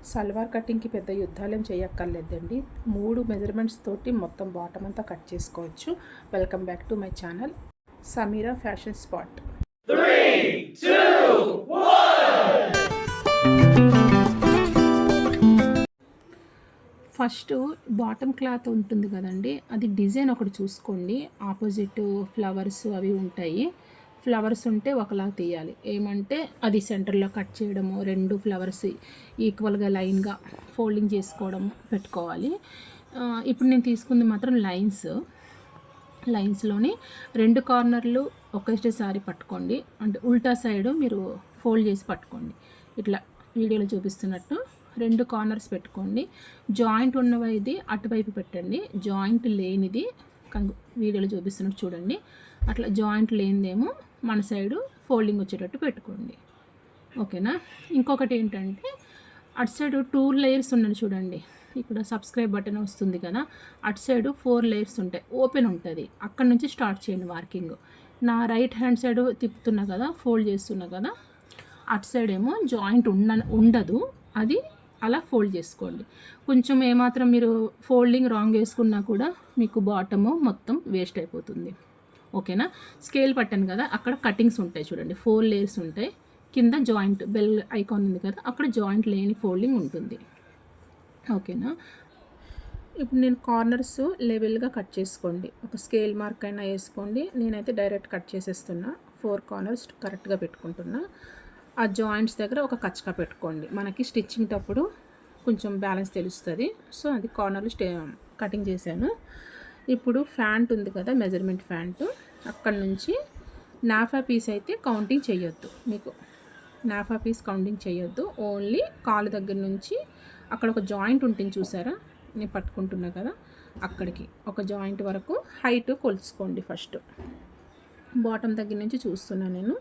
సల్వార్ కటింగ్కి పెద్ద యుద్ధాలేం చేయక్కర్లేదండి. 3 మెజర్మెంట్స్ తోటి మొత్తం బాటమ్ అంతా కట్ చేసుకోవచ్చు. Welcome back to my channel Sameera fashion spot. 3, 2, 1. First bottom cloth ఉంటుంది కదండి, అది డిజైన్ ఒకటి చూసుకోండి. ఆపోజిట్ ఫ్లవర్స్ అవి ఉంటాయి. ఫ్లవర్స్ ఉంటే ఒకలా తీయాలి. ఏమంటే అది సెంటర్లో కట్ చేయడము, 2 ఫ్లవర్స్ ఈక్వల్గా లైన్గా ఫోల్డింగ్ చేసుకోవడం పెట్టుకోవాలి. ఇప్పుడు నేను తీసుకుంది మాత్రం లైన్స్లోని 2 కార్నర్లు ఒకేసారి పట్టుకోండి. అంటే ఉల్టా సైడు మీరు ఫోల్డ్ చేసి పట్టుకోండి. ఇట్లా వీడియోలో చూపిస్తున్నట్టు 2 కార్నర్స్ పెట్టుకోండి. జాయింట్ ఉన్నది అటువైపు పెట్టండి, జాయింట్ లేనిది వీడియోలో చూపిస్తున్నట్టు చూడండి. అట్లా జాయింట్ లేనిదేమో మన సైడు ఫోల్డింగ్ వచ్చేటట్టు పెట్టుకోండి. ఓకేనా. ఇంకొకటి ఏంటంటే అటు సైడు 2 లేయర్స్ ఉన్నది చూడండి. ఇక్కడ సబ్స్క్రైబ్ బటన్ వస్తుంది కదా, అటు సైడు 4 లేయర్స్ ఉంటాయి, ఓపెన్ ఉంటుంది. అక్కడ నుంచి స్టార్ట్ చేయండి మార్కింగ్. నా రైట్ హ్యాండ్ సైడ్ తిప్పుతున్నా కదా, ఫోల్డ్ చేస్తున్నా కదా, అటు సైడ్ ఏమో జాయింట్ ఉండదు, అది అలా ఫోల్డ్ చేసుకోండి. కొంచెం ఏమాత్రం మీరు ఫోల్డింగ్ రాంగ్ వేసుకున్నా కూడా మీకు బాటము మొత్తం వేస్ట్ అయిపోతుంది. ఓకేనా. స్కేల్ పట్టాను కదా, అక్కడ కటింగ్స్ ఉంటాయి చూడండి, 4 లేయర్స్ ఉంటాయి. కింద జాయింట్ బెల్ ఐకాన్ ఉంది కదా, అక్కడ జాయింట్ లేని ఫోల్డింగ్ ఉంటుంది. ఓకేనా. ఇప్పుడు నేను కార్నర్స్ లెవెల్గా కట్ చేసుకోండి. ఒక స్కేల్ మార్క్ అయినా వేసుకోండి. నేనైతే డైరెక్ట్ కట్ చేసేస్తున్నా. 4 కార్నర్స్ కరెక్ట్గా పెట్టుకుంటున్నా. ఆ జాయింట్స్ దగ్గర ఒక కచ్చక పెట్టుకోండి. మనకి స్టిచ్చింగ్ అప్పుడు కొంచెం బ్యాలెన్స్ తెలుస్తుంది. సో అది కార్నర్లు కటింగ్ చేశాను. ఇప్పుడు ఫ్యాంట్ ఉంది కదా, మెజర్మెంట్ ఫ్యాంట్, అక్కడ నుంచి నాఫా పీస్ అయితే కౌంటింగ్ చేయొద్దు. మీకు నాఫా పీస్ కౌంటింగ్ చేయొద్దు. ఓన్లీ కాలు దగ్గర నుంచి అక్కడ ఒక జాయింట్ ఉంటుంది చూసారా, నేను పట్టుకుంటున్నా కదా, అక్కడికి ఒక జాయింట్ వరకు హైట్ కొలుచుకోండి. ఫస్ట్ బాటమ్ దగ్గర నుంచి చూస్తున్నా నేను.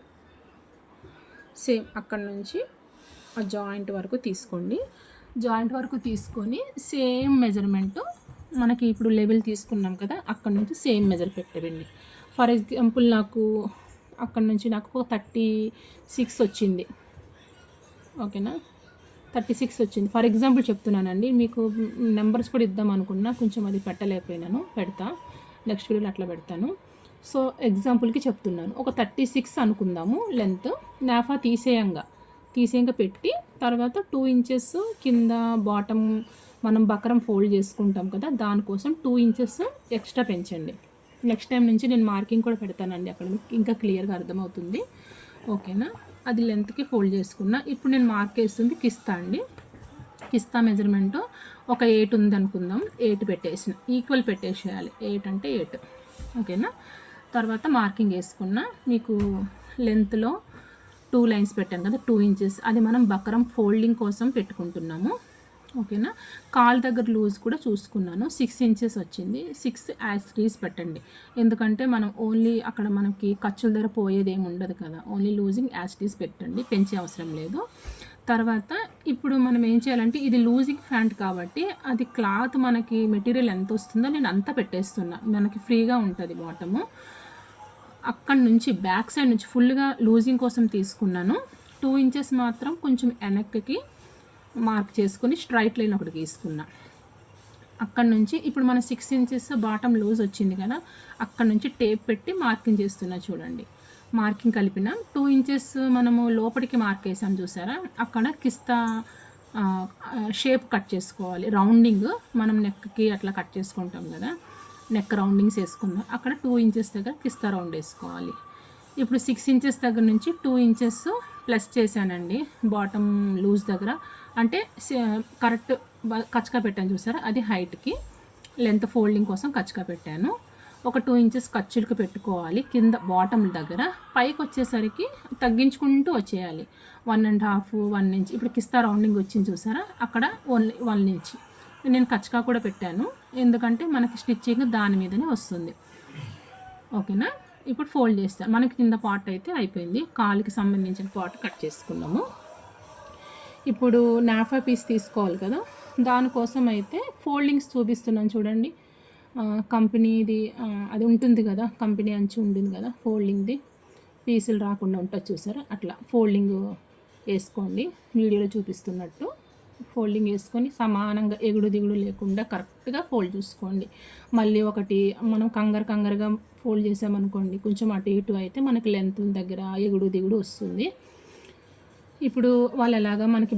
సేమ్ అక్కడ నుంచి ఆ జాయింట్ వరకు తీసుకోండి. జాయింట్ వరకు తీసుకొని సేమ్ మెజర్మెంట్ మనకి ఇప్పుడు లెవెల్ తీసుకున్నాం కదా, అక్కడ నుంచి సేమ్ మెజర్ పెట్టండి. ఫర్ ఎగ్జాంపుల్ నాకు అక్కడ నుంచి నాకు 36 వచ్చింది. ఓకేనా, 36 వచ్చింది. ఫర్ ఎగ్జాంపుల్ చెప్తున్నానండి, మీకు నెంబర్స్ కూడా ఇద్దాం అనుకున్నా, కొంచెం అది పెట్టలేకపోయినాను. పెడతా, నెక్స్ట్ వీడియోలో అట్లా పెడతాను. సో ఎగ్జాంపుల్కి చెప్తున్నాను. ఒక 36 అనుకుందాము లెంత్. నాఫా తీసేయంగా పెట్టి తర్వాత 2 ఇంచెస్ కింద బాటమ్ మనం బకరం ఫోల్డ్ చేసుకుంటాం కదా, దానికోసం 2 ఇంచెస్ ఎక్స్ట్రా పెంచండి. నెక్స్ట్ టైం నుంచి నేను మార్కింగ్ కూడా పెడతానండి, అక్కడ ఇంకా క్లియర్గా అర్థమవుతుంది. ఓకేనా. అది లెంత్కి ఫోల్డ్ చేసుకున్నా. ఇప్పుడు నేను మార్క్ వేస్తుంది కిస్తా అండి. కిస్తా మెజర్మెంట్ ఒక 8 ఉంది అనుకుందాం. 8 పెట్టేసిన, ఈక్వల్ పెట్టేసేయాలి. 8 అంటే 8. ఓకేనా. తర్వాత మార్కింగ్ వేసుకున్నా. మీకు లెంత్లో 2 లైన్స్ పెట్టాను కదా, 2 ఇంచెస్, అది మనం బకరం ఫోల్డింగ్ కోసం పెట్టుకుంటున్నాము. ఓకేనా. కాల్ దగ్గర లూజ్ కూడా చూసుకున్నాను, 6 ఇంచెస్ వచ్చింది. 6 యాజ్ రీస్ పెట్టండి. ఎందుకంటే మనం ఓన్లీ అక్కడ మనకి ఖర్చుల దగ్గర పోయేది ఏమి ఉండదు కదా, ఓన్లీ లూజింగ్ యాజ్ రీస్ పెట్టండి, పెంచే అవసరం లేదు. తర్వాత ఇప్పుడు మనం ఏం చేయాలంటే, ఇది లూజింగ్ ఫ్యాంట్ కాబట్టి అది క్లాత్ మనకి మెటీరియల్ ఎంత వస్తుందో నేను అంతా పెట్టేస్తున్నా, మనకి ఫ్రీగా ఉంటుంది బాటము. అక్కడ నుంచి బ్యాక్ సైడ్ నుంచి ఫుల్గా లూజింగ్ కోసం తీసుకున్నాను. 2 ఇంచెస్ మాత్రం కొంచెం వెనక్కి మార్క్ చేసుకుని స్ట్రైట్ లైన్ ఒకటి తీసుకున్నా. అక్కడ నుంచి ఇప్పుడు మన 6 ఇంచెస్ బాటమ్ లూజ్ వచ్చింది కదా, అక్కడ నుంచి టేప్ పెట్టి మార్కింగ్ చేస్తున్నా చూడండి. మార్కింగ్ కలిపిన 2 ఇంచెస్ మనము లోపలికి మార్క్ వేసాం చూసారా, అక్కడ కిస్తా షేప్ కట్ చేసుకోవాలి. రౌండింగ్ మనం నెక్కి అట్లా కట్ చేసుకుంటాం కదా, నెక్ రౌండింగ్స్ వేసుకుందాం. అక్కడ 2 ఇంచెస్ దగ్గర కిస్తా రౌండ్ వేసుకోవాలి. ఇప్పుడు 6 ఇంచెస్ దగ్గర నుంచి 2 ఇంచెస్ ప్లస్ చేశానండి బాటమ్ లూజ్ దగ్గర. అంటే కరెక్ట్ కచ్చక పెట్టాను చూసారా, అది హైట్కి లెంత్ ఫోల్డింగ్ కోసం కచ్చక పెట్టాను. ఒక 2 ఇంచెస్ ఖర్చులకు పెట్టుకోవాలి కింద బాటమ్ దగ్గర. పైకి వచ్చేసరికి తగ్గించుకుంటూ వచ్చేయాలి. 1.5, 1 ఇంచ్. ఇప్పుడు కిస్తా రౌండింగ్ వచ్చింది చూసారా, అక్కడ ఓన్లీ 1 ఇంచ్ నేను కచ్చకా కూడా పెట్టాను, ఎందుకంటే మనకి స్టిచ్చింగ్ దాని మీదనే వస్తుంది. ఓకేనా. ఇప్పుడు ఫోల్డ్ చేస్తాను. మనకి కింద పార్ట్ అయితే అయిపోయింది, కాలుకి సంబంధించిన పార్ట్ కట్ చేసుకున్నాము. ఇప్పుడు నాఫా పీస్ తీసుకోవాలి కదా, దానికోసం అయితే ఫోల్డింగ్స్ చూపిస్తున్నాను చూడండి. కంపెనీది అది ఉంటుంది కదా, కంపెనీ అంచు ఉంటుంది కదా, ఫోల్డింగ్ది పీసులు రాకుండా ఉంటుంది చూసారా, అట్లా ఫోల్డింగ్ వేసుకోండి వీడియోలో చూపిస్తున్నట్టు. ఫోల్డింగ్ వేసుకొని సమానంగా ఎగుడు దిగుడు లేకుండా కరెక్ట్గా ఫోల్డ్ చూసుకోండి. మళ్ళీ ఒకటి మనం కంగారుగా ఫోల్డ్ చేసామనుకోండి, కొంచెం అటు ఇటు అయితే మనకి లెంత్ దగ్గర ఎగుడు దిగుడు వస్తుంది. ఇప్పుడు వాళ్ళు ఎలాగా మనకి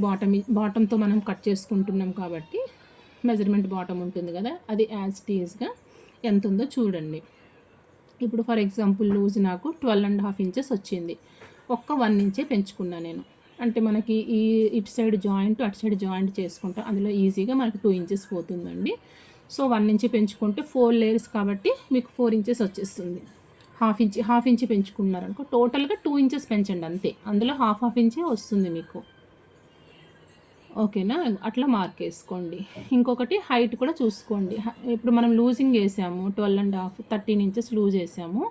బాటంతో మనం కట్ చేసుకుంటున్నాం కాబట్టి మెజర్మెంట్ బాటమ్ ఉంటుంది కదా, అది యాజ్ ఇట్ ఈజ్గా ఎంత ఉందో చూడండి. ఇప్పుడు ఫర్ ఎగ్జాంపుల్ లూజ్ నాకు 12.5 ఇంచెస్ వచ్చింది. ఒక్క 1 ఇంచే పెంచుకున్నా నేను. అంటే మనకి ఇటు సైడ్ జాయింట్ అటు సైడ్ జాయింట్ చేసుకుంటాం, అందులో ఈజీగా మనకి 2 ఇంచెస్ పోతుందండి. సో 1 ఇంచ్ పెంచుకుంటే 4 లేయర్స్ కాబట్టి మీకు 4 ఇంచెస్ వచ్చేస్తుంది. హాఫ్ ఇంచ్ పెంచుకున్నారనుకో టోటల్గా 2 ఇంచెస్ పెంచండి అంతే, అందులో హాఫ్ ఇంచే వస్తుంది మీకు. ఓకేనా, అట్లా మార్క్ వేసుకోండి. ఇంకొకటి హైట్ కూడా చూసుకోండి. ఇప్పుడు మనం లూజింగ్ వేసాము 12.5 13 ఇంచెస్ లూజ్ వేసాము.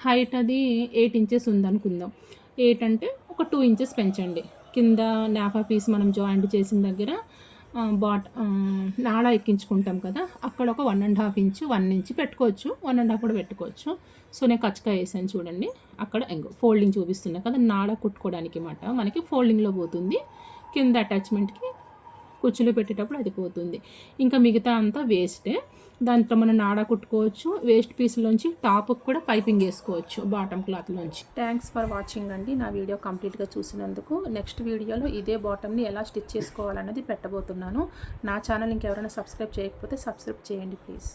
హైట్ అది 8 ఇంచెస్ ఉందనుకుందాం. 8 అంటే ఒక 2 ఇంచెస్ పెంచండి. కింద నాఫా పీస్ మనం జాయింట్ చేసిన దగ్గర నాడా ఎక్కించుకుంటాం కదా, అక్కడ ఒక 1.5 ఇంచు 1 ఇంచ్ పెట్టుకోవచ్చు, 1.5 కూడా పెట్టుకోవచ్చు. సో నేను కచ్చగా వేసాను చూడండి, అక్కడ ఫోల్డింగ్ చూపిస్తున్నా కదా, నాడా కుట్టుకోవడానికి మాట మనకి ఫోల్డింగ్లో పోతుంది. కింద అటాచ్మెంట్కి కుచ్చులు పెట్టేటప్పుడు అది పోతుంది. ఇంకా మిగతా అంతా వేస్టే. దాంట్లో మనం నాడా కుట్టుకోవచ్చు, వేస్ట్ పీస్లోంచి టాప్కి కూడా పైపింగ్ వేసుకోవచ్చు బాటమ్ క్లాత్లోంచి. థ్యాంక్స్ ఫర్ వాచింగ్ అండి. నా వీడియో కంప్లీట్గా చూసినందుకు. నెక్స్ట్ వీడియోలో ఇదే బాటమ్ని ఎలా స్టిచ్ చేసుకోవాలన్నది పెట్టబోతున్నాను. నా ఛానల్ ఇంకెవరైనా సబ్స్క్రైబ్ చేయకపోతే సబ్స్క్రైబ్ చేయండి ప్లీజ్.